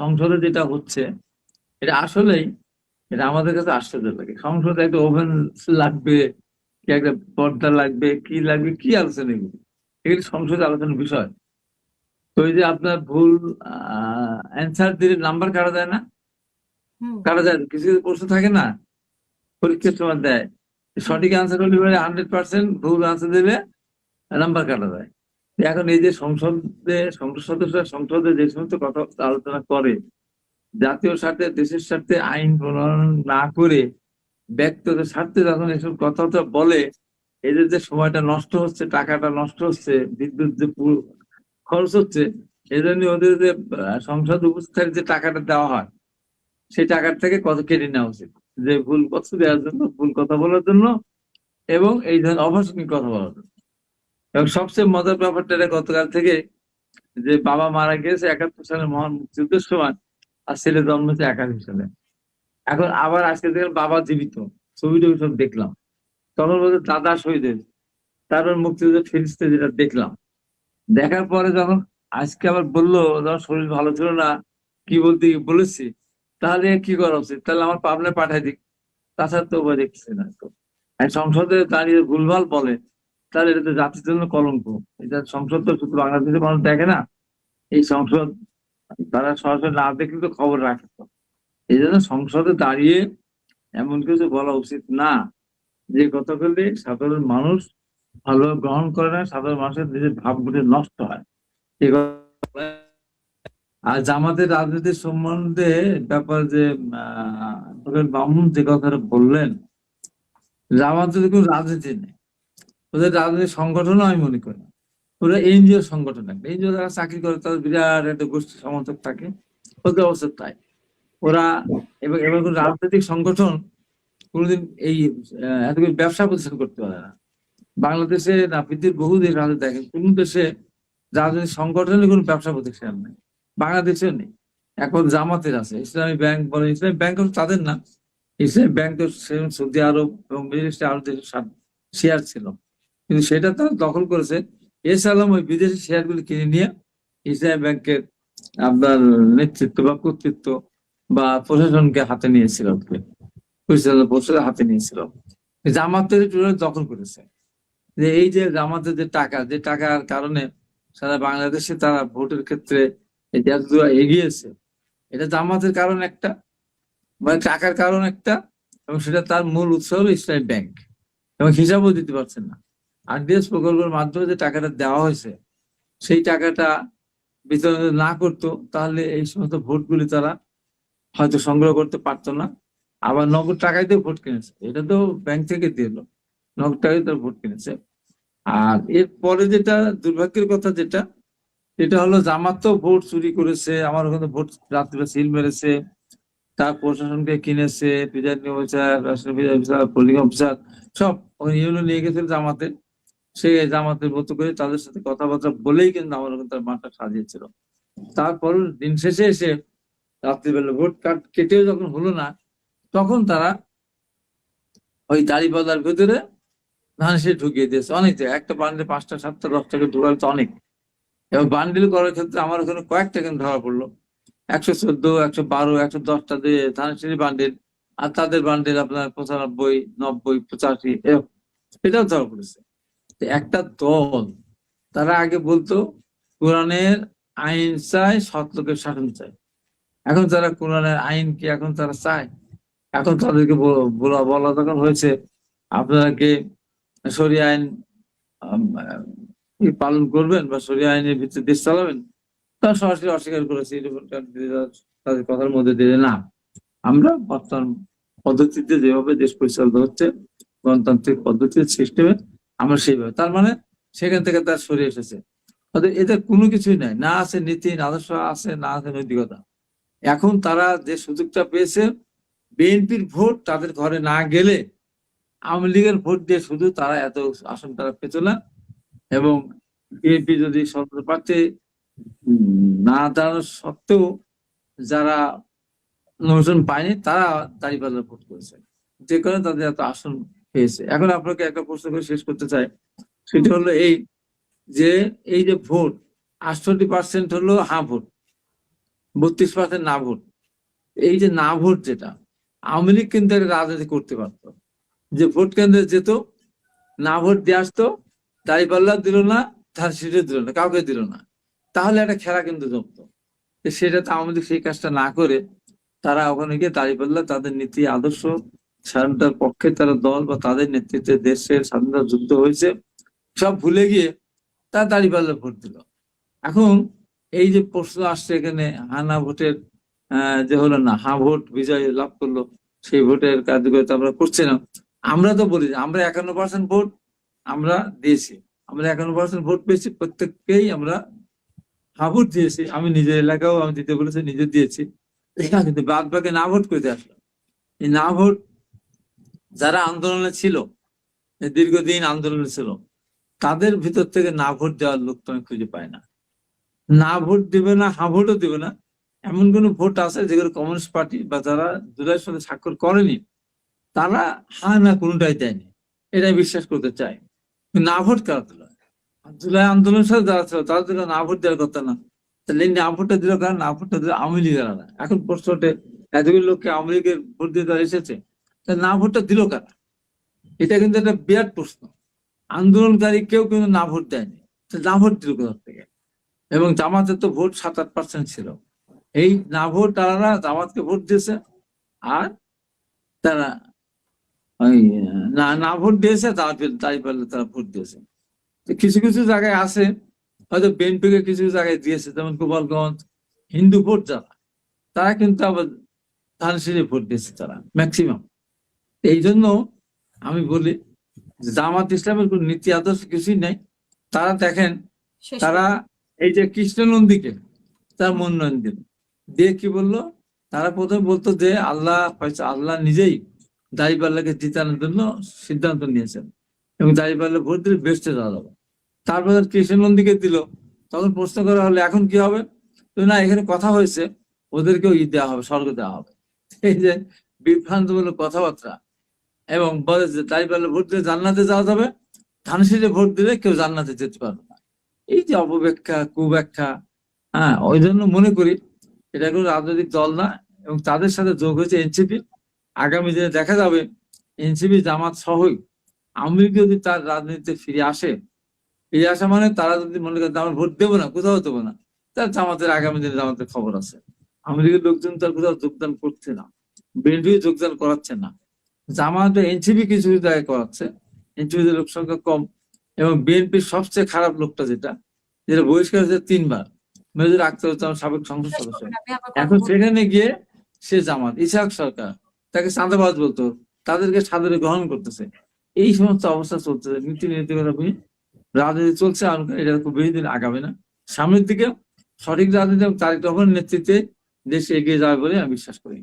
সংসদে যেটা হচ্ছে এটা আসলেই এটা আমাদের কাছে আশ্চর্য লাগে। সংসদে একটা ওভেন লাগবে, কি একটা পর্দা লাগবে, কি লাগবে, কি আলোচনা এগুলি, এগুলি সংসদে আলোচনার বিষয়। তো এই যে আপনার ভুল অ্যান্সার দিলে নাম্বার কাটা যায় না, হুম কাটা যায় না। কিছু কিছু প্রশ্ন থাকে না, পরীক্ষার সময় দেয়, হুম সঠিক আনসার হলে 100%, ভুল আনসার দিলে নাম্বার কাটা যায়। এখন এই যে সংসদ সদস্যরা সংসদে যে সমস্ত কথা আলোচনা করে, জাতীয় স্বার্থে, দেশের স্বার্থে আইন প্রণয়ন না করে ব্যক্তিগত স্বার্থে যখন এসব কথা বলে, এদের যে সময়টা নষ্ট হচ্ছে, টাকাটা নষ্ট হচ্ছে, বিদ্যুৎ যে খরচ হচ্ছে, এই জন্য ওদের যে সংসদ উপস্থাপন যে টাকাটা দেওয়া হয়, সেই টাকার থেকে কত কেটে নেওয়া উচিত, যে ভুল কথা দেওয়ার জন্য, ভুল কথা বলার জন্য, এবং এই ধরনের অভাষণিক কথা বলার জন্য। এবং সবচেয়ে মজার ব্যাপারটা এটা, গতকাল থেকে যে বাবা মারা গিয়েছে 71 সালে মহান মুক্তিযুদ্ধের সময়, আর ছেলে জন্মেছে 81 সালে। এখন আবার আজকে দেখলাম বাবা জীবিত, ছবিটা সব দেখলাম। তখন বলছে দাদা শহীদ হয়েছে, তারপর মুক্তিযুদ্ধের ফিরিস্তে যেটা দেখলাম, দেখার পরে যখন আজকে আবার বললো যখন শরীর ভালো ছিল না, কি বলতে বলেছি, তাহলে কি করা উচিত, তাহলে আমার পাবনায় পাঠাই দিক, তাছাড়া তো উপায় দেখছি না। তো আর সংসদে দাঁড়িয়ে ভুলভাল বলে, তাহলে এটা তো জাতির জন্য কলঙ্ক। এটা সংসদ তো শুধু বাংলাদেশের মানুষ দেখে না, এই সংসদ তারা সরাসরি না দেখলে তো খবর রাখে। তো এই জন্য সংসদে দাঁড়িয়ে এমন কিছু বলা উচিত না, যে কথাগুলি সাধারণ মানুষ ভালোভাবে গ্রহণ করে না, সাধারণ মানুষের নিজের ভাবগুলি নষ্ট হয়। এই কথা। আর জামাতের রাজনীতির সম্বন্ধে ব্যাপার যে বামুন যে কথাটা বললেন, জামাতের কোনো রাজনীতি নেই, ওদের রাজনৈতিক সংগঠনও আমি মনে করি না। ওরা এনজিও সংগঠন, একটা এনজিও যারা চাকরি করে তাদের বিরাট একটা গোষ্ঠী সমর্থক থাকে, ওদের অবস্থা তাই। ওরা এবং এবং কোনো রাজনৈতিক সংগঠন কোনোদিন এই এত ব্যবসা প্রতিষ্ঠান করতে পারে না। বাংলাদেশে না, পৃথিবীর বহু দেশ আছে, দেখেন কোন দেশে রাজনৈতিক সংগঠনের কোনো ব্যবসা প্রতিষ্ঠান নেই, বাংলাদেশেও নেই। এখন জামাতের আছে, ইসলামী ব্যাংক বলে, ইসলামী ব্যাংক তাদের না, ইসলামী ব্যাংক তো সৌদি আরব এবং মিডল ইস্টে আরো দেশের শেয়ার ছিল, কিন্তু সেটা তারা দখল করেছে। এছাড়াও ওই বিদেশি শেয়ার গুলি কিনে নিয়ে ইসলামী ব্যাংকের আপনার নেতৃত্ব বা কর্তৃত্ব বা প্রশাসনকে হাতে নিয়েছিল, পরিচালনা পরিষদের হাতে নিয়েছিল। জামাতের দখল করেছে। যে এই যে জামাতের যে টাকা, যে টাকার কারণে সারা বাংলাদেশে তারা ভোটের ক্ষেত্রে এই যে এতদূর এগিয়েছে, এটা জামাতের কারণ একটা, মানে টাকার কারণ একটা, এবং সেটা তার মূল উৎস হলো ইসলামী ব্যাংক, এবং হিসাবও দিতে পারছেন না। আরডিএস প্রকল্পের মাধ্যমে যে টাকাটা দেওয়া হয়েছে, সেই টাকাটা বিতরণ যদি না করতো, তাহলে এই সমস্ত ভোটগুলি তারা হয়তো সংগ্রহ করতে পারতো না। আবার নগদ টাকায় দিয়ে ভোট কিনেছে, এটা তো ব্যাংক থেকে দিল, নগদ টাকায় তারা ভোট কিনেছে। আর এরপরে যেটা দুর্ভাগ্যের কথা, যেটা এটা হলো জামাত তো ভোট চুরি করেছে, আমার ওখানে ভোট রাত্রে সিল মেরেছে, তার প্রশাসনকে কিনেছে, প্রিজাইডিং অফিসার, রাষ্ট্রীয় অফিসার, পোলিং অফিসার, সব ওখানে ইউনিয়ন নিয়ে গেছিল জামাতে। সে জামাতের মতো করে তাদের সাথে কথাবার্তা বলেই কিন্তু আমার ওখানে তার মাঠটা সাজিয়েছিল। তারপর দিন শেষে এসে রাত্রিবেলা ভোট কার্ড কেটেও যখন হলো না, তখন তারা ওই দাড়িপাল্লার ভেতরে ধান সে ঢুকিয়ে দিয়েছে অনেক জায়গায়। একটা বান্ডেল 5টা 7টা 10টাকে ঢোকালে তো অনেক। এবং বান্ডেল করার ক্ষেত্রে আমার ওখানে কয়েকটা কিন্তু ধরা পড়লো, 114, 112, 110টা দিয়ে ধানের বান্ডেল, আর তাদের বান্ডেল আপনার 95, 90, 85 এরকম, এটাও ধরা পড়েছে। তো একটা দল, তারা আগে বলতো কোরআনের আইন চাই, সৎ লোকের শাসন চাই। এখন তারা কোরআনের আইন কি এখন তারা চায়? এখন তাদেরকে বলা বলা যখন হয়েছে আপনারা কি শরিয়া আইন পালন করবেন বা শরিয়া আইনের ভিত্তিতে দেশ চালাবেন, তারা সরাসরি অস্বীকার করেছে। তাদের কথার মধ্যে দিয়ে না, আমরা বর্তমান পদ্ধতিতে যেভাবে দেশ পরিচালিত হচ্ছে, গণতান্ত্রিক পদ্ধতির সিস্টেমে, আমরা সেইভাবে, তার মানে সেখান থেকে তার সরে এসেছে। এদের কোনো কিছুই নাই, না আছে নীতি, না আদর্শ আছে, না আছে নৈতিকতা। এখন তারা যে সুযোগটা পেয়েছে, বিএনপির ভোট তাদের ঘরে না গেলে আওয়ামী লীগের ভোট দিয়ে শুধু তারা এত আসন তারা পেত না। এবং বিএনপি যদি স্বতন্ত্র প্রার্থী না দাঁড়ানো সত্ত্বেও যারা নির্বাচন পায়নি, তারা দাঁড়িপাল্লা ভোট করেছে, যে কারণে তাদের এত আসন পেয়েছে। এখন আপনাকে একটা প্রশ্ন করে শেষ করতে চাই, সেটা হলো এই যে ভোট 68% হলো হ্যাঁ ভোট, 32% না ভোট। এই যে না ভোট, যেটা আওয়ামী লীগ কিন্তু একটা রাজনীতি করতে পারতো, যে ভোট কেন্দ্রে যেত, না ভোট দিয়ে আসতো, দাঁড়িপাল্লা দিল না, ধানসিঁড়ি দিল না, কাউকে দিল না, তাহলে একটা খেলা কিন্তু জমতো। সেটা তো আওয়ামী লীগ সেই কাজটা না করে তারা ওখানে গিয়ে দাঁড়িপাল্লা, তাদের নীতি আদর্শ, স্বাধীনতার পক্ষে তারা দল বা তাদের নেতৃত্বে দেশের স্বাধীনতা যুদ্ধ হয়েছে সব ভুলে গিয়ে তারা দাঁড়িপাল্লা ভোট দিল। এখন এই যে প্রশ্ন আসছে এখানে, হানা ভোটের যে হলো না, হা ভোট বিজয় লাভ করলো, সেই ভোটের কার্যকারিতা আমরা করছি না। আমরা তো বলি আমরা 51% ভোট আমরা দিয়েছি, আমরা 51% ভোট পেয়েছি, প্রত্যেককেই আমরা হা ভোট দিয়েছি। আমি নিজের এলাকাও আমি দিতে বলেছি, নিজে দিয়েছি। কিন্তু বাদ বাকি না ভোট করে আসলো। এই না ভোট যারা আন্দোলনে ছিল, দীর্ঘদিন আন্দোলনে ছিল, তাদের ভিতর থেকে না ভোট দেওয়ার লোক তো আমি খুঁজে পাই না। না ভোট দিবে না, হা ভোটও দিবে না, এমন কোন ভোট আছে যেগুলো কমিউনিস্ট পার্টি বা যারা জুলাইয়ের সাথে স্বাক্ষর করেনি, তারা হা না কোনোটাই দেয়নি, এটাই বিশ্বাস করতে চাই। না ভোট কারা দিল? জুলাই আন্দোলনের সাথে যারা ছিল তারা দিল না ভোট দেওয়ার কথা না, তাহলে না ভোটটা দিল কারণ না ভোটটা দিল আওয়ামী লীগেরা না। এখন প্রশ্ন ওঠে, এতগুলো লোককে আওয়ামী লীগের ভোট দিয়ে তারা এসেছে, তাহলে না ভোটটা দিল কারা? এটা কিন্তু একটা বিরাট প্রশ্ন। আন্দোলনকারী কেউ কিন্তু না ভোট দেয়নি, না ভোট দিল কোথা থেকে? এবং জামাতের তো ভোট 7-8% ছিল। এই না ভোট তারা জামাতকে ভোট দিয়েছে, আর তারা ওই না ভোট দিয়েছে তাই পারলে তারা ভোট দিয়েছে। কিছু কিছু জায়গায় আছে হয়তো বিএনপিকে কিছু জায়গায় দিয়েছে, যেমন গোপালগঞ্জ, হিন্দু ভোট যারা, তারা কিন্তু আবার ধানসিঁড়ি ভোট দিয়েছে তারা ম্যাক্সিমাম। এই জন্য আমি বলি জামাত ইসলামের কোন নীতি আদর্শ কিছুই নাই। তারা দেখেন, তারা এই যে কৃষ্ণ নন্দীকে তার মনোনয়ন দিল, দিয়ে কি বললো, তারা প্রথমে বলতো যে আল্লাহ নিজেই দাঁড়িপাল্লাকে জিতানোর জন্য সিদ্ধান্ত নিয়েছেন এবং দাঁড়িপাল্লা ভোট দিলে বেস্টে যাওয়া যাবে। তারপর কৃষ্ণ নন্দীকে দিল, তখন প্রশ্ন করা হলো এখন কি হবে? তো না, এখানে কথা হয়েছে ওদেরকেও দেওয়া হবে, স্বর্গ দেওয়া হবে। এই যে বিভ্রান্তমূলক কথাবার্তা, এবং বলে যে দাঁড়িপাল্লা ভোট দিলে জান্নাতে যাওয়া যাবে, ধানসিঁড়ে ভোট দিলে কেউ জান্নাতে যেতে পারবে না। এই যে অপব্যাখ্যা, কুব্যাখ্যা, ওই জন্য মনে করি এটা কোনো রাজনৈতিক দল না, এবং তাদের সাথে যোগ হয়েছে এনসিপি। আগামী দিনে দেখা যাবে এনসিপি জামাত সহই আওয়ামী লীগ যদি তার রাজনীতিতে ফিরে আসে মানে তারা যদি মনে করেন আমরা ভোট দেবো না, কোথাও দেবো না, তার জামাতের আগামী দিনে জামাতের খবর আছে। আওয়ামী লীগের লোকজন তার কোথাও যোগদান করছে না, বিএনপি যোগদান করাচ্ছে না, জামাত এনসিপি কিছু জায়গায় করাচ্ছে, এনসিপির লোক সংখ্যা কম। এবং বিএনপির সবচেয়ে খারাপ লোকটা যেটা বহিষ্কার হয়েছে 3 বার, মেজর আখতারুজ্জামান, সাবেক সংসদ সদস্য, এখন সেখানে গিয়ে সে জামাত, ইসহাক সরকার তাকে চাঁদাবাজ বলতো, তাদেরকে সাদরে গ্রহণ করতেছে। এই সমস্ত অবস্থা চলতেছে, নীতি নীতিগত রাজনীতি চলছে। এটা খুব বেশি দিন আগাবে না, সামনের দিকে সঠিক রাজনীতি এবং তারেক রহমানের নেতৃত্বে দেশ এগিয়ে যাবে বলে আমি বিশ্বাস করি।